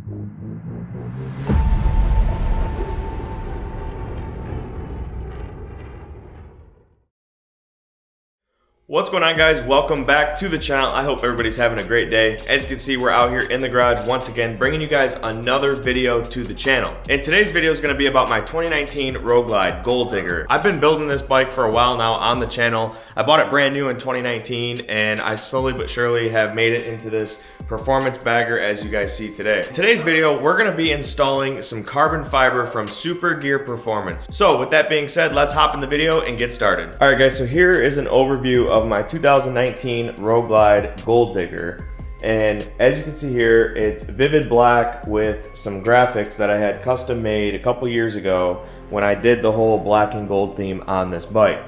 What's going on, guys? Welcome back to the channel. I hope everybody's having a great day. As you can see, we're out here in the garage once again bringing you guys another video to the channel. And today's video is going to be about my 2019 Road Glide Gold Digger. I've been building this bike for a while now on the channel. I bought it brand new in 2019 and I slowly but surely have made it into this performance bagger as you guys see today. In today's video, we're going to be installing some carbon fiber from Super Gear Performance. So with that being said, let's hop in the video and get started. All right, guys, so here is an overview of my 2019 Road Glide Gold Digger. And as you can see here, it's vivid black with some graphics that I had custom made a couple years ago when I did the whole black and gold theme on this bike.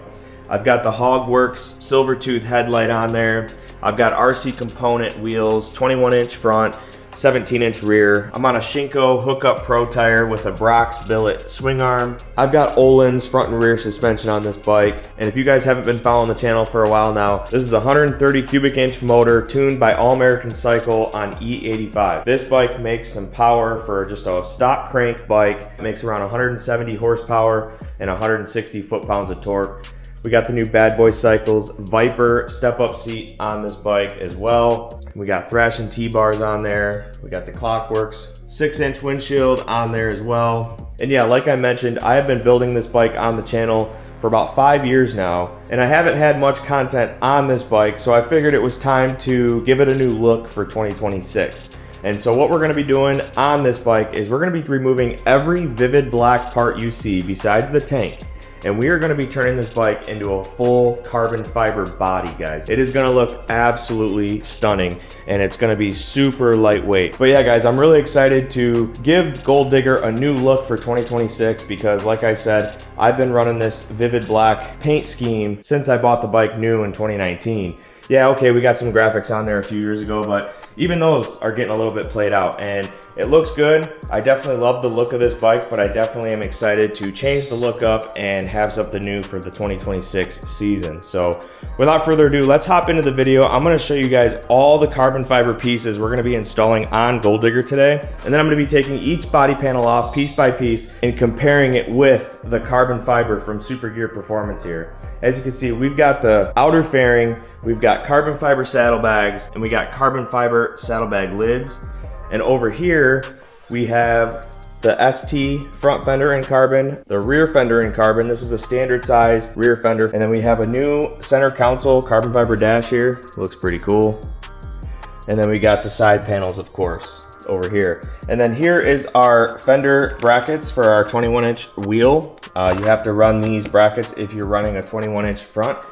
I've got the Hogworks silver tooth headlight on there. I've got RC component wheels, 21-inch front, 17-inch rear. I'm on a Shinko hookup pro tire with a Brock's billet swing arm. I've got Öhlins front and rear suspension on this bike. And if you guys haven't been following the channel for a while now, this is a 130 cubic inch motor tuned by All American Cycle on E85. This bike makes some power for just a stock crank bike. It makes around 170 horsepower and 160 foot-pounds of torque. We got the new Bad Boy Cycles Viper step-up seat on this bike as well. We got Thrashing T-bars on there. We got the Clockworks 6-inch windshield on there as well. And yeah, like I mentioned, I have been building this bike on the channel for about 5 years now, and I haven't had much content on this bike, so I figured it was time to give it a new look for 2026. And so what we're going to be doing on this bike is we're going to be removing every vivid black part you see besides the tank. And we are going to be turning this bike into a full carbon fiber body, guys. It is going to look absolutely stunning and it's going to be super lightweight. But yeah, guys, I'm really excited to give Gold Digger a new look for 2026 because, like I said, I've been running this vivid black paint scheme since I bought the bike new in 2019. Yeah, okay, we got some graphics on there a few years ago, but even those are getting a little bit played out and it looks good. I definitely love the look of this bike, but I definitely am excited to change the look up and have something new for the 2026 season. So without further ado, let's hop into the video. I'm gonna show you guys all the carbon fiber pieces we're gonna be installing on Gold Digger today. And then I'm gonna be taking each body panel off piece by piece and comparing it with the carbon fiber from Super Gear Performance here. As you can see, we've got the outer fairing, we've got carbon fiber saddlebags, and we got carbon fiber saddlebag lids. And over here, we have the ST front fender in carbon, the rear fender in carbon. This is a standard size rear fender. And then we have a new center console carbon fiber dash here. Looks pretty cool. And then we got the side panels, of course, over here. And then here is our fender brackets for our 21-inch wheel. You have to run these brackets if you're running a 21-inch front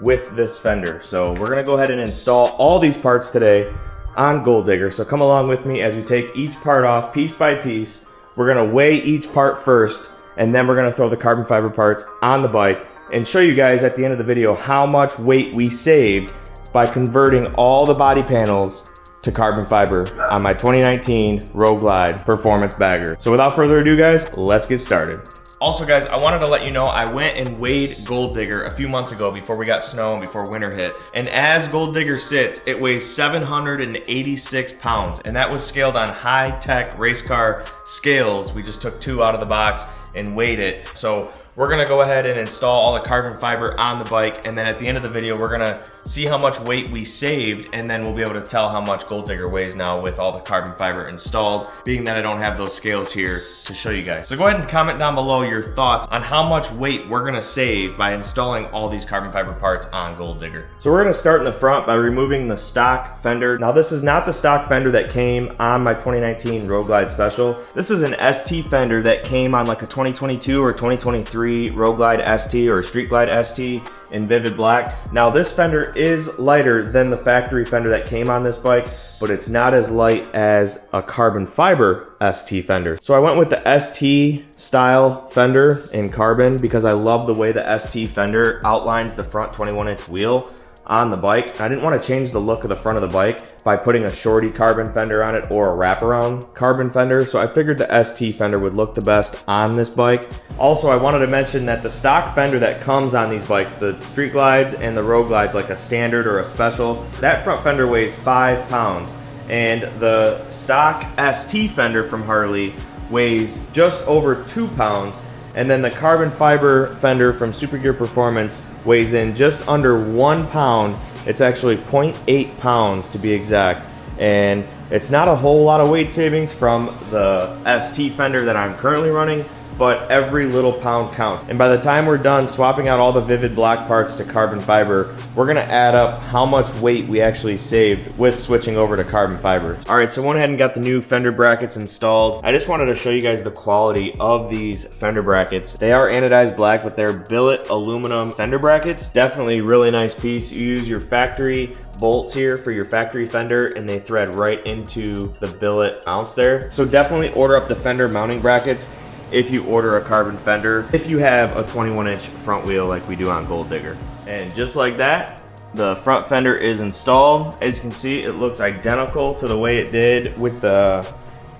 with this fender. So we're gonna go ahead and install all these parts today on Gold Digger. So come along with me as we take each part off piece by piece. We're gonna weigh each part first, and then we're gonna throw the carbon fiber parts on the bike and show you guys at the end of the video how much weight we saved by converting all the body panels to carbon fiber on my 2019 Road Glide Performance Bagger. So without further ado, guys, let's get started. Also, guys, I wanted to let you know I went and weighed Gold Digger a few months ago before we got snow and before winter hit. And as Gold Digger sits, it weighs 786 pounds. And that was scaled on high-tech race car scales. We just took 2 out of the box and weighed it. So we're gonna go ahead and install all the carbon fiber on the bike, and then at the end of the video, we're gonna see how much weight we saved, and then we'll be able to tell how much Gold Digger weighs now with all the carbon fiber installed, being that I don't have those scales here to show you guys. So go ahead and comment down below your thoughts on how much weight we're gonna save by installing all these carbon fiber parts on Gold Digger. So we're gonna start in the front by removing the stock fender. Now this is not the stock fender that came on my 2019 Road Glide Special. This is an ST fender that came on like a 2022 or 2023 Road Glide ST or Street Glide ST in vivid black. Now this fender is lighter than the factory fender that came on this bike, but it's not as light as a carbon fiber ST fender. So I went with the ST style fender in carbon because I love the way the ST fender outlines the front 21-inch wheel on the bike. I didn't want to change the look of the front of the bike by putting a shorty carbon fender on it or a wraparound carbon fender, so I figured the ST fender would look the best on this bike. Also, I wanted to mention that the stock fender that comes on these bikes, the Street Glides and the Road Glides, like a standard or a special, that front fender weighs 5 pounds. And the stock ST fender from Harley weighs just over 2 pounds. And then the carbon fiber fender from Super Gear Performance weighs in just under 1 pound. It's actually 0.8 pounds to be exact. And it's not a whole lot of weight savings from the ST fender that I'm currently running, but every little pound counts. And by the time we're done swapping out all the Vivid black parts to carbon fiber, we're gonna add up how much weight we actually saved with switching over to carbon fiber. All right, so I went ahead and got the new fender brackets installed. I just wanted to show you guys the quality of these fender brackets. They are anodized black, but they're billet aluminum fender brackets. Definitely really nice piece. You use your factory bolts here for your factory fender, and they thread right into the billet mounts there. So definitely order up the fender mounting brackets if you order a carbon fender, if you have a 21-inch front wheel like we do on Gold Digger. And just like that, the front fender is installed. As you can see, it looks identical to the way it did with the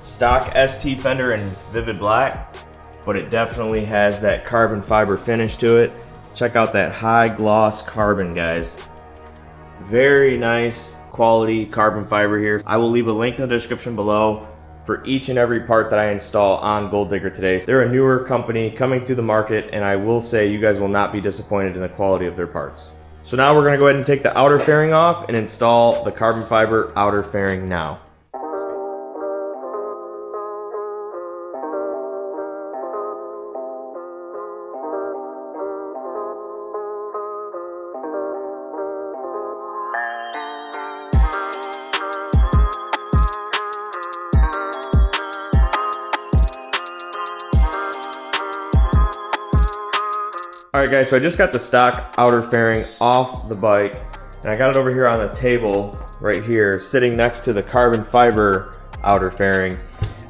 stock ST fender in Vivid black, but it definitely has that carbon fiber finish to it. Check out that high gloss carbon, guys. Very nice quality carbon fiber here. I will leave a link in the description below for each and every part that I install on Gold Digger today. They're a newer company coming to the market, and I will say you guys will not be disappointed in the quality of their parts. So now we're gonna go ahead and take the outer fairing off and install the carbon fiber outer fairing now. Alright guys, so I just got the stock outer fairing off the bike, and I got it over here on the table right here, sitting next to the carbon fiber outer fairing.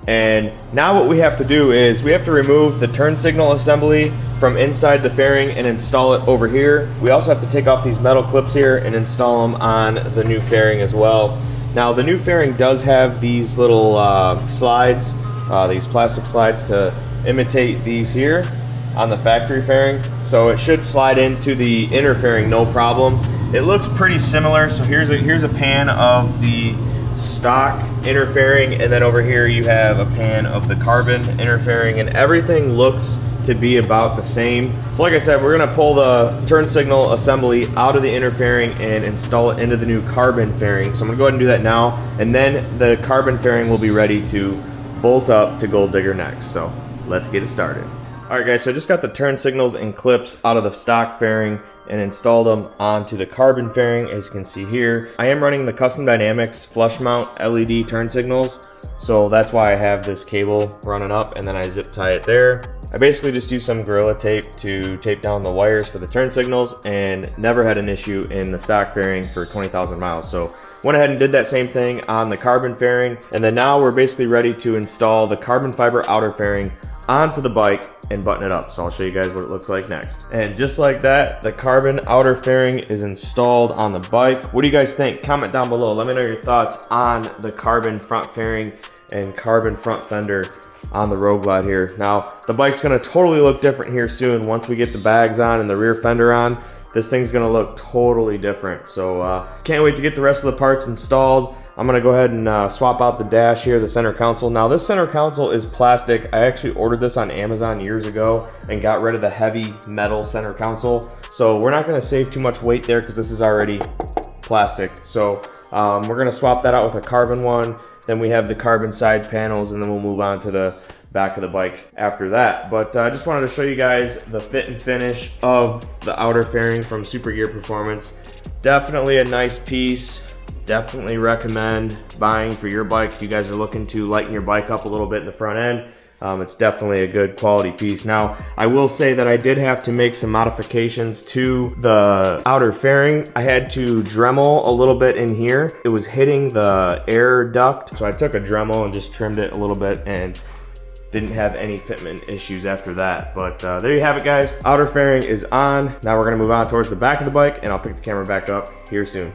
And now what we have to do is we have to remove the turn signal assembly from inside the fairing and install it over here. We also have to take off these metal clips here and install them on the new fairing as well. Now the new fairing does have these little slides, these plastic slides to imitate these here on the factory fairing, so it should slide into the inner fairing no problem. It looks pretty similar, so here's a pan of the stock inner fairing, and then over here you have a pan of the carbon inner fairing, and everything looks to be about the same. So like I said, we're gonna pull the turn signal assembly out of the inner fairing and install it into the new carbon fairing. So I'm gonna go ahead and do that now, and then the carbon fairing will be ready to bolt up to Gold Digger next. So let's get it started. Alright guys, so I just got the turn signals and clips out of the stock fairing and installed them onto the carbon fairing. As you can see here, I am running the Custom Dynamics flush mount LED turn signals, so that's why I have this cable running up, and then I zip tie it there. I basically just use some Gorilla Tape to tape down the wires for the turn signals, and never had an issue in the stock fairing for 20,000 miles. So went ahead and did that same thing on the carbon fairing, and then now we're basically ready to install the carbon fiber outer fairing onto the bike and button it up. So I'll show you guys what it looks like next. And just like that, the carbon outer fairing is installed on the bike. What do you guys think? Comment down below. Let me know your thoughts on the carbon front fairing and carbon front fender on the Road Glide here. Now, the bike's gonna totally look different here soon. Once we get the bags on and the rear fender on, this thing's gonna look totally different. So can't wait to get the rest of the parts installed. I'm gonna go ahead and swap out the dash here, the center console. Now this center console is plastic. I actually ordered this on Amazon years ago and got rid of the heavy metal center console. So we're not gonna save too much weight there because this is already plastic. So we're gonna swap that out with a carbon one. Then we have the carbon side panels, and then we'll move on to the back of the bike after that. But I just wanted to show you guys the fit and finish of the outer fairing from Super Gear Performance. Definitely a nice piece. Definitely recommend buying for your bike if you guys are looking to lighten your bike up a little bit in the front end. It's definitely a good quality piece. Now, I will say that I did have to make some modifications to the outer fairing. I had to Dremel a little bit in here. It was hitting the air duct, so I took a Dremel and just trimmed it a little bit and didn't have any fitment issues after that. But there you have it, guys. Outer fairing is on. Now we're gonna move on towards the back of the bike, and I'll pick the camera back up here soon.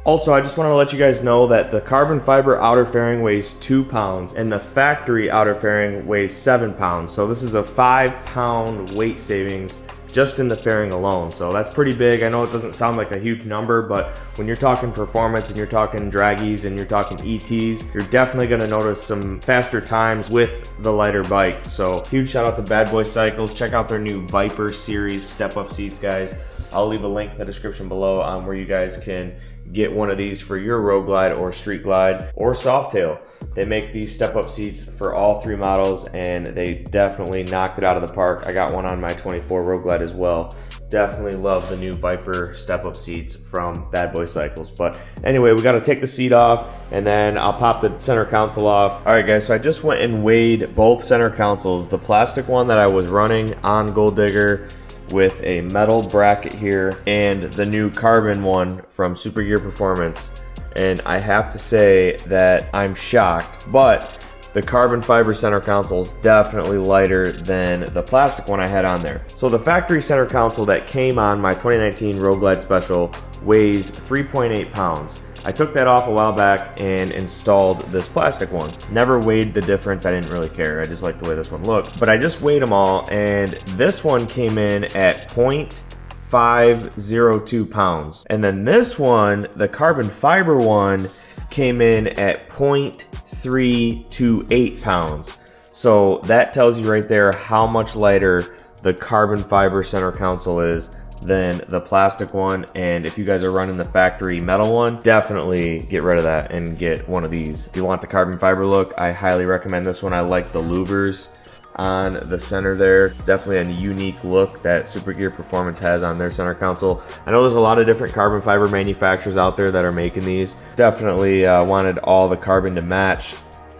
Also, I just want to let you guys know that the carbon fiber outer fairing weighs 2 pounds and the factory outer fairing weighs 7 pounds. So this is a 5-pound weight savings just in the fairing alone. So that's pretty big. I know it doesn't sound like a huge number, but when you're talking performance and you're talking draggies and you're talking ETs, you're definitely going to notice some faster times with the lighter bike. So huge shout out to Bad Boy Cycles. Check out their new Viper series step-up seats, guys. I'll leave a link in the description below on where you guys can get one of these for your Road Glide or Street Glide or Softail. They make these step-up seats for all 3 models, and they definitely knocked it out of the park. I got one on my 24 Road Glide as well. Definitely love the new Viper step-up seats from Bad Boy Cycles. But anyway, we got to take the seat off, and then I'll pop the center console off. All right, guys, so I just went and weighed both center consoles. The plastic one that I was running on Gold Digger with a metal bracket here, and the new carbon one from Super Gear Performance. And I have to say that I'm shocked, but the carbon fiber center console is definitely lighter than the plastic one I had on there. So the factory center console that came on my 2019 Road Glide Special weighs 3.8 pounds. I took that off a while back and installed this plastic one. Never weighed the difference, I didn't really care. I just liked the way this one looked. But I just weighed them all, and this one came in at 0.502 pounds. And then this one, the carbon fiber one, came in at 0.328 pounds. So that tells you right there how much lighter the carbon fiber center console is than the plastic one. And if you guys are running the factory metal one, definitely get rid of that and get one of these. If you want the carbon fiber look, I highly recommend this one. I like the louvers on the center there. It's definitely a unique look that Super Gear Performance has on their center console. I know there's a lot of different carbon fiber manufacturers out there that are making these. Definitely wanted all the carbon to match,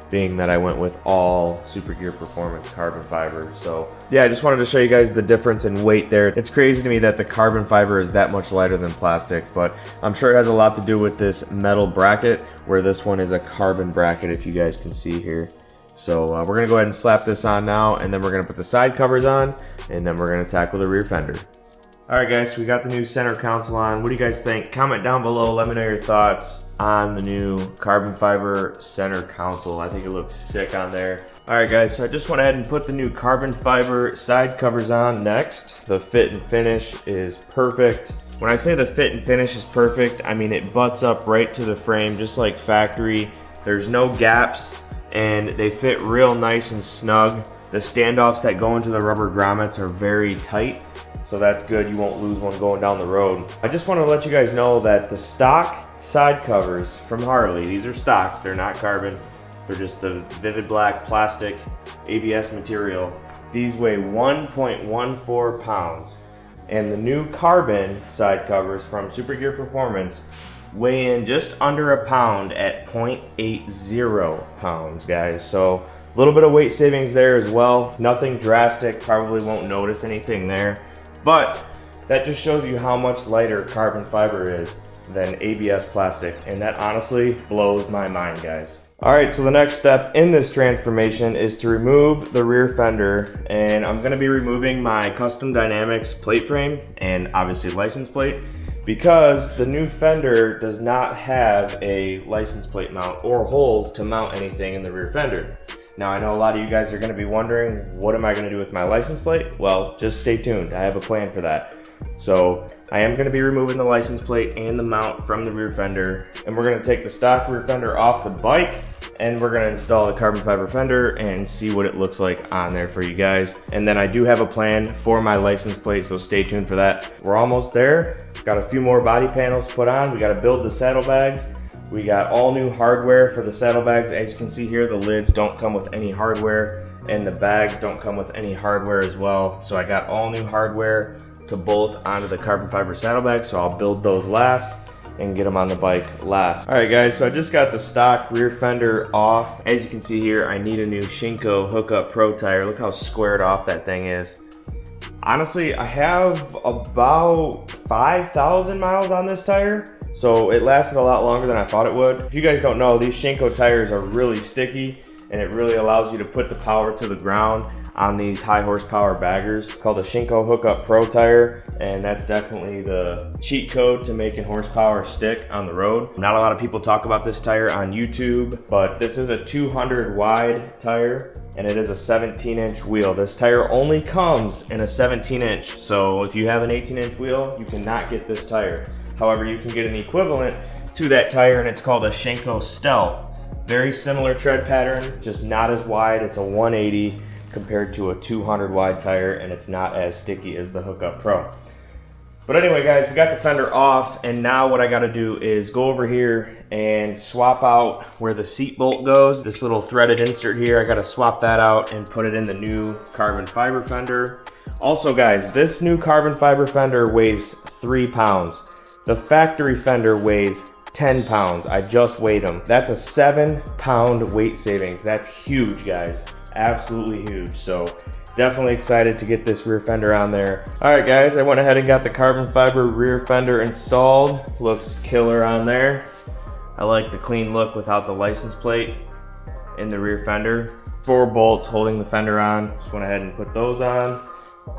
being that I went with all Super Gear Performance carbon fiber. So yeah, I just wanted to show you guys the difference in weight there. It's crazy to me that the carbon fiber is that much lighter than plastic, but I'm sure it has a lot to do with this metal bracket, where this one is a carbon bracket, if you guys can see here. So we're gonna go ahead and slap this on now, and then we're gonna put the side covers on, and then we're gonna tackle the rear fender. All right, guys, so we got the new center console on. What do you guys think? Comment down below, let me know your thoughts on the new carbon fiber center console. I think it looks sick on there. All right, guys, so I just went ahead and put the new carbon fiber side covers on next. The fit and finish is perfect. When I say the fit and finish is perfect, I mean it butts up right to the frame, just like factory. There's no gaps, and they fit real nice and snug. The standoffs that go into the rubber grommets are very tight, so that's good. You won't lose one going down the road. I just want to let you guys know that the stock side covers from Harley, these are stock, they're not carbon, they're just the vivid black plastic ABS material. These weigh 1.14 pounds, and the new carbon side covers from Super Gear Performance weigh in just under a pound at 0.80 pounds, guys. So a little bit of weight savings there as well. Nothing drastic, probably won't notice anything there, but that just shows you how much lighter carbon fiber is than ABS plastic, and that honestly blows my mind, guys. All right, so the next step in this transformation is to remove the rear fender, and I'm gonna be removing my Custom Dynamics plate frame and obviously license plate, because the new fender does not have a license plate mount or holes to mount anything in the rear fender. Now, I know a lot of you guys are gonna be wondering, what am I gonna do with my license plate? Well, just stay tuned, I have a plan for that. So I am gonna be removing the license plate and the mount from the rear fender, and we're gonna take the stock rear fender off the bike, and we're gonna install the carbon fiber fender and see what it looks like on there for you guys. And then I do have a plan for my license plate, so stay tuned for that. We're almost there. Got a few more body panels put on. We gotta build the saddlebags. We got all new hardware for the saddlebags. As you can see here, the lids don't come with any hardware, and the bags don't come with any hardware as well. So I got all new hardware to bolt onto the carbon fiber saddlebags, so I'll build those last and get them on the bike last. All right, guys, so I just got the stock rear fender off. As you can see here, I need a new Shinko Hookup Pro tire. Look how squared off that thing is. Honestly, I have about 5,000 miles on this tire, so it lasted a lot longer than I thought it would. If you guys don't know, these Shinko tires are really sticky. and it really allows you to put the power to the ground on these high horsepower baggers. It's called a Shinko Hookup Pro tire, and that's definitely the cheat code to making horsepower stick on the road. Not a lot of people talk about this tire on YouTube, but this is a 200 wide tire, and it is a 17-inch wheel. This tire only comes in a 17-inch, so if you have an 18-inch wheel, you cannot get this tire. However, you can get an equivalent to that tire, and it's called a Shinko Stealth. Very similar tread pattern, just not as wide. It's a 180 compared to a 200 wide tire, and it's not as sticky as the Hookup Pro. But anyway, guys, we got the fender off, and now what I got to do is go over here and swap out where the seat bolt goes. This little threaded insert here, I got to swap that out and put it in the new carbon fiber fender. Also, guys, this new carbon fiber fender weighs 3 pounds. The factory fender weighs 10 pounds. I just weighed them. That's a 7-pound weight savings. That's huge, guys. Absolutely huge. So definitely excited to get this rear fender on there. All right, guys, I went ahead and got the carbon fiber rear fender installed. Looks killer on there. I like the clean look without the license plate in the rear fender. 4 bolts holding the fender on. Just went ahead and put those on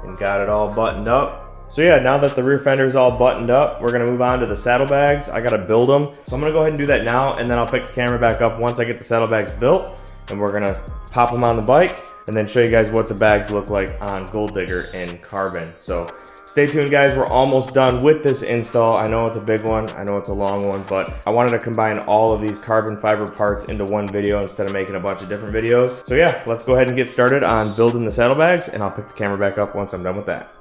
and got it all buttoned up. So yeah, now that the rear fender is all buttoned up, we're gonna move on to the saddlebags. I gotta build them. So I'm gonna go ahead and do that now, and then I'll pick the camera back up once I get the saddlebags built, and we're gonna pop them on the bike and then show you guys what the bags look like on Gold Digger and carbon. So stay tuned, guys. We're almost done with this install. I know it's a big one, I know it's a long one, but I wanted to combine all of these carbon fiber parts into one video instead of making a bunch of different videos. So yeah, let's go ahead and get started on building the saddlebags, and I'll pick the camera back up once I'm done with that.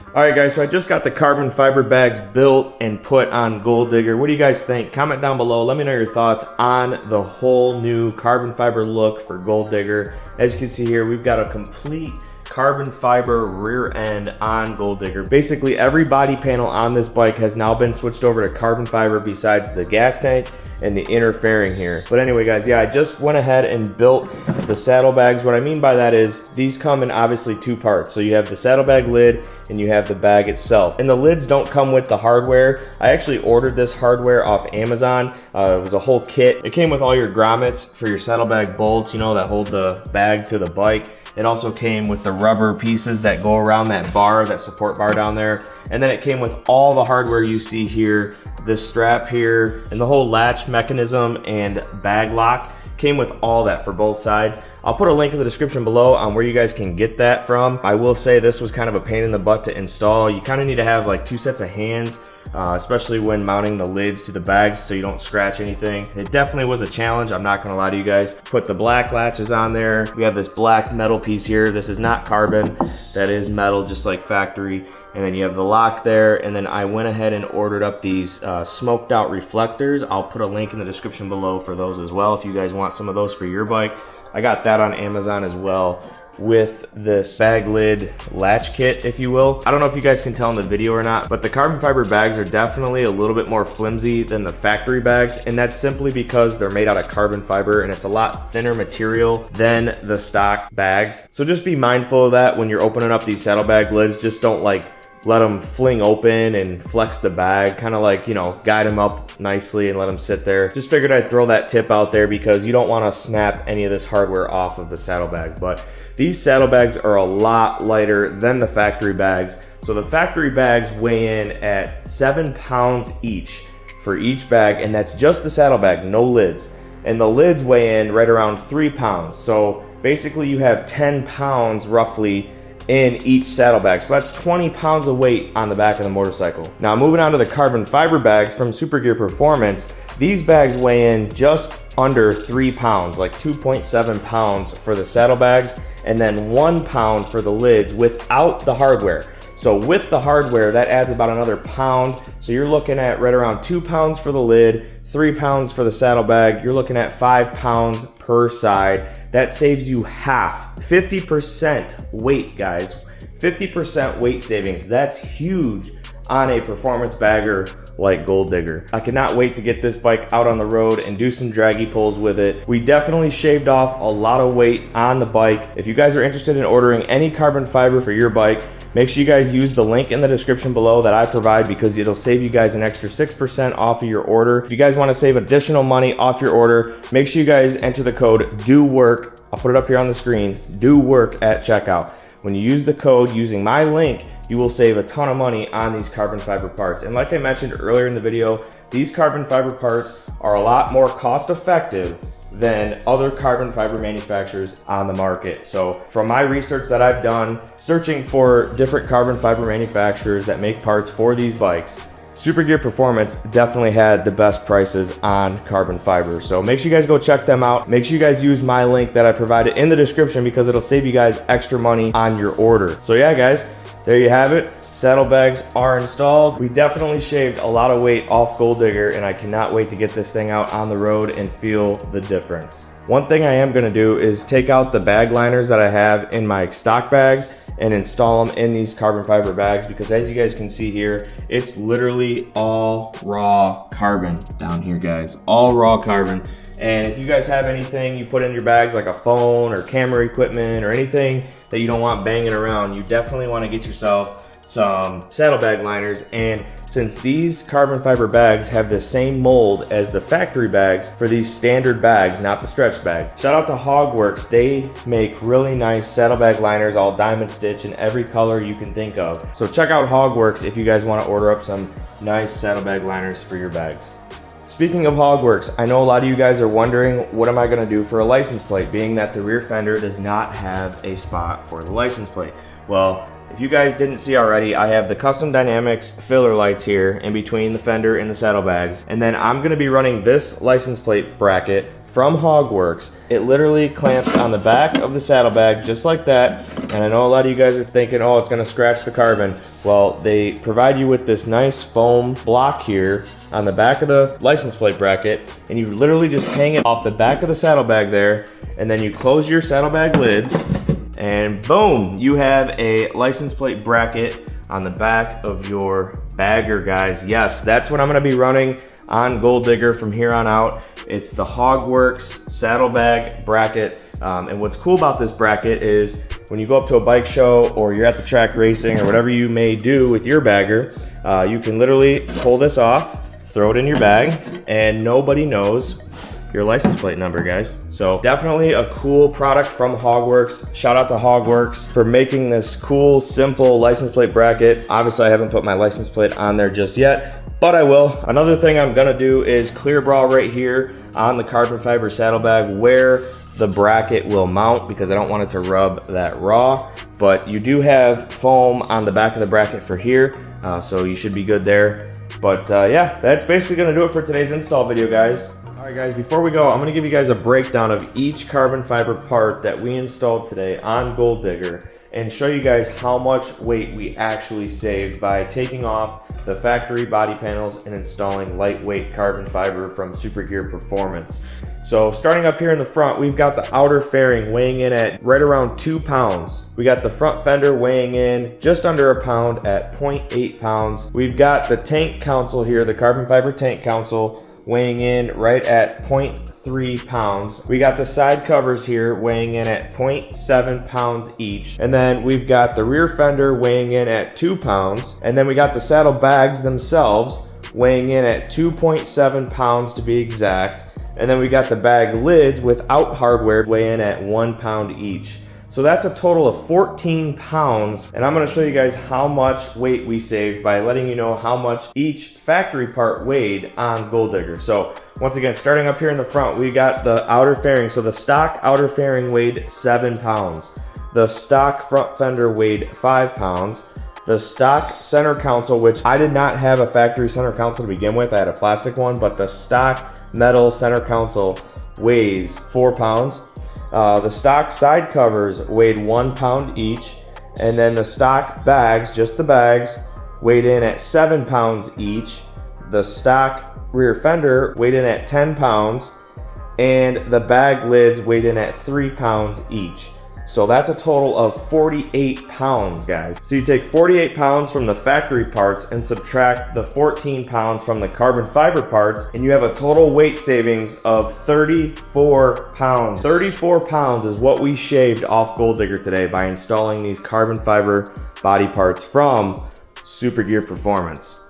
Alright, guys, so I just got the carbon fiber bags built and put on Gold Digger. What do you guys think? Comment down below. Let me know your thoughts on the whole new carbon fiber look for Gold Digger. As you can see here, we've got a complete carbon fiber rear end on Gold Digger. Basically, every body panel on this bike has now been switched over to carbon fiber besides the gas tank and the inner fairing here. But anyway, guys, yeah, I just went ahead and built the saddlebags. What I mean by that is these come in obviously 2 parts. So you have the saddlebag lid and you have the bag itself. And the lids don't come with the hardware. I actually ordered this hardware off Amazon. It was a whole kit. It came with all your grommets for your saddlebag bolts, you know, that hold the bag to the bike. It also came with the rubber pieces that go around that bar, that support bar down there. And then it came with all the hardware you see here, this strap here, and the whole latch mechanism and bag lock. Came with all that for both sides. I'll put a link in the description below on where you guys can get that from. I will say this was kind of a pain in the butt to install. You kind of need to have like 2 sets of hands, especially when mounting the lids to the bags so you don't scratch anything. It definitely was a challenge, I'm not gonna lie to you guys. Put the black latches on there. We have this black metal piece here. This is not carbon, that is metal just like factory. And then you have the lock there, and then I went ahead and ordered up these smoked out reflectors. I'll put a link in the description below for those as well if you guys want some of those for your bike. I got that on Amazon as well with this bag lid latch kit, if you will. I don't know if you guys can tell in the video or not, but the carbon fiber bags are definitely a little bit more flimsy than the factory bags, and that's simply because they're made out of carbon fiber and it's a lot thinner material than the stock bags. So just be mindful of that when you're opening up these saddlebag lids. Just don't like let them fling open and flex the bag, kind of like, you know, guide them up nicely and let them sit there. Just figured I'd throw that tip out there because you don't want to snap any of this hardware off of the saddlebag. But these saddlebags are a lot lighter than the factory bags. So the factory bags weigh in at 7 pounds each for each bag, and that's just the saddlebag, no lids. And the lids weigh in right around 3 pounds. So basically you have 10 pounds roughly in each saddlebag. So that's 20 pounds of weight on the back of the motorcycle. Now moving on to the carbon fiber bags from Super Gear Performance, these bags weigh in just under 3 pounds, like 2.7 pounds for the saddlebags, and then 1 pound for the lids without the hardware. So with the hardware, that adds about another pound. So you're looking at right around 2 pounds for the lid, 3 pounds for the saddlebag. You're looking at 5 pounds per side. That saves you half, 50% weight, guys. 50% weight savings. That's huge on a performance bagger like Gold Digger. I cannot wait to get this bike out on the road and do some draggy pulls with it. We definitely shaved off a lot of weight on the bike. If you guys are interested in ordering any carbon fiber for your bike, Make sure you guys use the link in the description below that I provide, because it'll save you guys an extra 6% off of your order. If you guys want to save additional money off your order, make sure you guys enter the code DOOWORK. I'll put it up here on the screen, DOOWORK at checkout. When you use the code using my link, you will save a ton of money on these carbon fiber parts. And like I mentioned earlier in the video, these carbon fiber parts are a lot more cost effective than other carbon fiber manufacturers on the market. So from my research that I've done, searching for different carbon fiber manufacturers that make parts for these bikes, Super Gear Performance definitely had the best prices on carbon fiber. So make sure you guys go check them out. Make sure you guys use my link that I provided in the description, because it'll save you guys extra money on your order. So yeah, guys, there you have it. Saddlebags are installed. We definitely shaved a lot of weight off Gold Digger, and I cannot wait to get this thing out on the road and feel the difference. One thing I am gonna do is take out the bag liners that I have in my stock bags and install them in these carbon fiber bags, because as you guys can see here, it's literally all raw carbon down here, guys, all raw carbon. And if you guys have anything you put in your bags, like a phone or camera equipment or anything that you don't want banging around, you definitely want to get yourself some saddlebag liners. And since these carbon fiber bags have the same mold as the factory bags for these standard bags, not the stretch bags, shout out to Hogworks. They make really nice saddlebag liners, all diamond stitch in every color you can think of. So check out Hogworks if you guys want to order up some nice saddlebag liners for your bags. Speaking of Hogworks, I know a lot of you guys are wondering, what am I going to do for a license plate, being that the rear fender does not have a spot for the license plate? Well, if you guys didn't see already, I have the Custom Dynamics filler lights here in between the fender and the saddlebags. And then I'm going to be running this license plate bracket from Hogworks. It literally clamps on the back of the saddlebag just like that. And I know a lot of you guys are thinking, oh, it's going to scratch the carbon. Well, they provide you with this nice foam block here on the back of the license plate bracket, and you literally just hang it off the back of the saddlebag there, and then you close your saddlebag lids, and boom, you have a license plate bracket on the back of your bagger, guys. Yes, that's what I'm going to be running on Gold Digger from here on out. It's the Hogworks saddlebag bracket. And what's cool about this bracket is when you go up to a bike show or you're at the track racing or whatever you may do with your bagger, you can literally pull this off, throw it in your bag, and nobody knows your license plate number, guys. So definitely a cool product from Hogworks. Shout out to Hogworks for making this cool, simple license plate bracket. Obviously, I haven't put my license plate on there just yet, but I will. Another thing I'm gonna do is clear bra right here on the carbon fiber saddlebag where the bracket will mount, because I don't want it to rub that raw. But you do have foam on the back of the bracket for here, so you should be good there. But yeah, that's basically gonna do it for today's install video, guys. Alright guys, before we go, I'm going to give you guys a breakdown of each carbon fiber part that we installed today on Gold Digger, and show you guys how much weight we actually saved by taking off the factory body panels and installing lightweight carbon fiber from Super Gear Performance. So starting up here in the front, we've got the outer fairing weighing in at right around 2 pounds. We got the front fender weighing in just under a pound at 0.8 pounds. We've got the tank console here, the carbon fiber tank console, weighing in right at 0.3 pounds. We got the side covers here weighing in at 0.7 pounds each. And then we've got the rear fender weighing in at 2 pounds. And then we got the saddle bags themselves weighing in at 2.7 pounds to be exact. And then we got the bag lids without hardware weighing in at 1 pound each. So that's a total of 14 pounds, and I'm going to show you guys how much weight we saved by letting you know how much each factory part weighed on Gold Digger. So once again, starting up here in the front, we got the outer fairing. So the stock outer fairing weighed 7 pounds. The stock front fender weighed 5 pounds. The stock center console, which I did not have a factory center console to begin with, I had a plastic one, but the stock metal center console weighs 4 pounds. The stock side covers weighed 1 pound each, and then the stock bags, just the bags, weighed in at 7 pounds each. The stock rear fender weighed in at 10 pounds, and the bag lids weighed in at 3 pounds each. So that's a total of 48 pounds, guys. So you take 48 pounds from the factory parts and subtract the 14 pounds from the carbon fiber parts, and you have a total weight savings of 34 pounds. 34 pounds is what we shaved off Gold Digger today by installing these carbon fiber body parts from Super Gear Performance.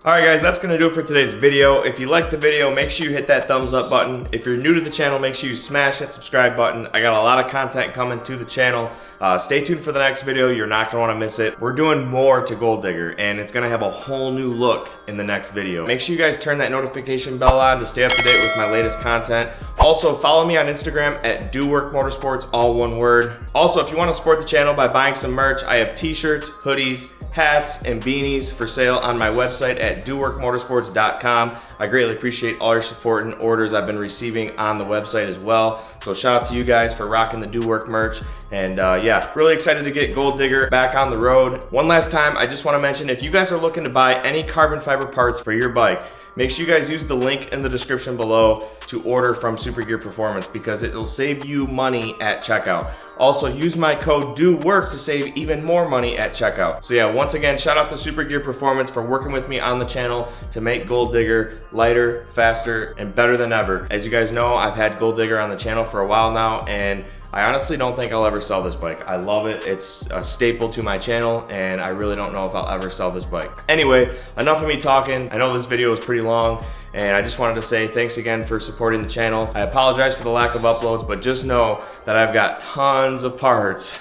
Alright guys, that's going to do it for today's video. If you liked the video, make sure you hit that thumbs up button. If you're new to the channel, make sure you smash that subscribe button. I got a lot of content coming to the channel. Stay tuned for the next video. You're not going to want to miss it. We're doing more to Gold Digger, and it's going to have a whole new look in the next video. Make sure you guys turn that notification bell on to stay up to date with my latest content. Also, follow me on Instagram at DOOWORK Motorsports, all one word. Also, if you want to support the channel by buying some merch, I have t-shirts, hoodies, hats, and beanies for sale on my website at DOOWORKMotorsports.com. I greatly appreciate all your support and orders I've been receiving on the website as well. So shout out to you guys for rocking the DOOWORK merch. And yeah, really excited to get Gold Digger back on the road. One last time, I just want to mention, if you guys are looking to buy any carbon fiber parts for your bike, make sure you guys use the link in the description below to order from Super Gear Performance, because it will save you money at checkout. Also, use my code DOOWORK to save even more money at checkout. So yeah, once again, shout out to Super Gear Performance for working with me on the channel to make Gold Digger lighter, faster, and better than ever. As you guys know, I've had Gold Digger on the channel for a while now, and I honestly don't think I'll ever sell this bike. I love it. It's a staple to my channel, and I really don't know if I'll ever sell this bike. Anyway, enough of me talking. I know this video was pretty long, and I just wanted to say thanks again for supporting the channel. I apologize for the lack of uploads, but just know that I've got tons of parts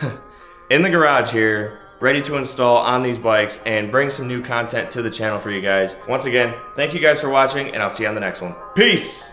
in the garage here ready to install on these bikes and bring some new content to the channel for you guys. Once again, thank you guys for watching, and I'll see you on the next one. Peace!